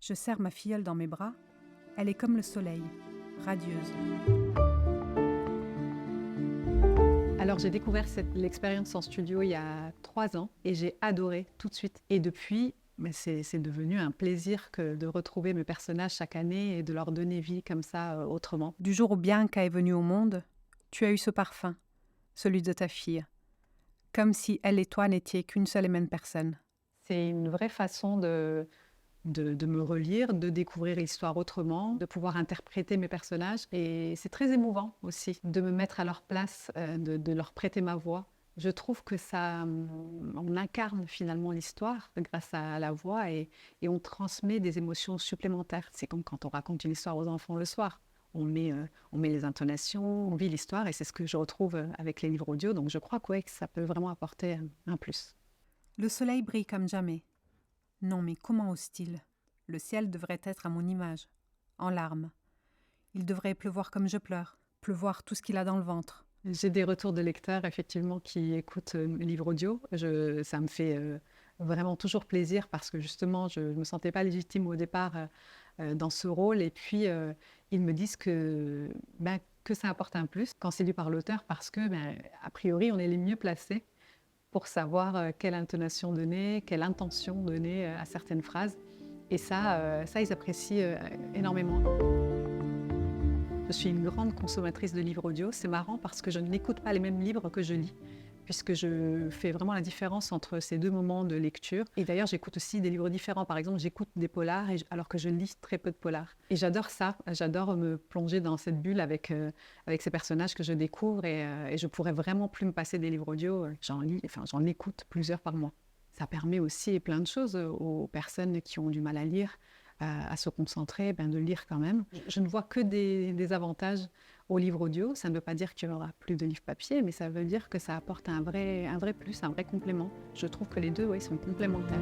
Je serre ma filleule dans mes bras. Elle est comme le soleil, radieuse. Alors j'ai découvert l'expérience en studio il y a 3 ans et j'ai adoré tout de suite. Et depuis, c'est devenu un plaisir de retrouver mes personnages chaque année et de leur donner vie comme ça autrement. Du jour où Bianca est venue au monde, tu as eu ce parfum, celui de ta fille. Comme si elle et toi n'étiez qu'une seule et même personne. C'est une vraie façon de me relire, de découvrir l'histoire autrement, de pouvoir interpréter mes personnages. Et c'est très émouvant aussi de me mettre à leur place, de leur prêter ma voix. Je trouve que on incarne finalement l'histoire grâce à la voix et on transmet des émotions supplémentaires. C'est comme quand on raconte une histoire aux enfants le soir. On met les intonations, on vit l'histoire et c'est ce que je retrouve avec les livres audio. Donc je crois que ça peut vraiment apporter un plus. Le soleil brille comme jamais. Non, mais comment ose-t-il ? Le ciel devrait être à mon image, en larmes. Il devrait pleuvoir comme je pleure, pleuvoir tout ce qu'il a dans le ventre. J'ai des retours de lecteurs, effectivement, qui écoutent mes livres audio. Ça me fait vraiment toujours plaisir parce que, justement, je ne me sentais pas légitime au départ dans ce rôle. Et puis, ils me disent que ça apporte un plus quand c'est lu par l'auteur parce que, a priori, on est les mieux placés pour savoir quelle intonation donner, quelle intention donner à certaines phrases. Et ça ils apprécient énormément. Je suis une grande consommatrice de livres audio. C'est marrant parce que je n'écoute pas les mêmes livres que je lis, puisque je fais vraiment la différence entre ces deux moments de lecture. Et d'ailleurs, j'écoute aussi des livres différents. Par exemple, j'écoute des polars alors que je lis très peu de polars. Et j'adore ça. J'adore me plonger dans cette bulle avec ces personnages que je découvre. Et je pourrais vraiment plus me passer des livres audio. J'en écoute plusieurs par mois. Ça permet aussi plein de choses aux personnes qui ont du mal à lire, à se concentrer, de lire quand même. Je ne vois que des avantages au livre audio. Ça ne veut pas dire qu'il n'y aura plus de livres papier, mais ça veut dire que ça apporte un vrai plus, un vrai complément. Je trouve que les deux, sont complémentaires.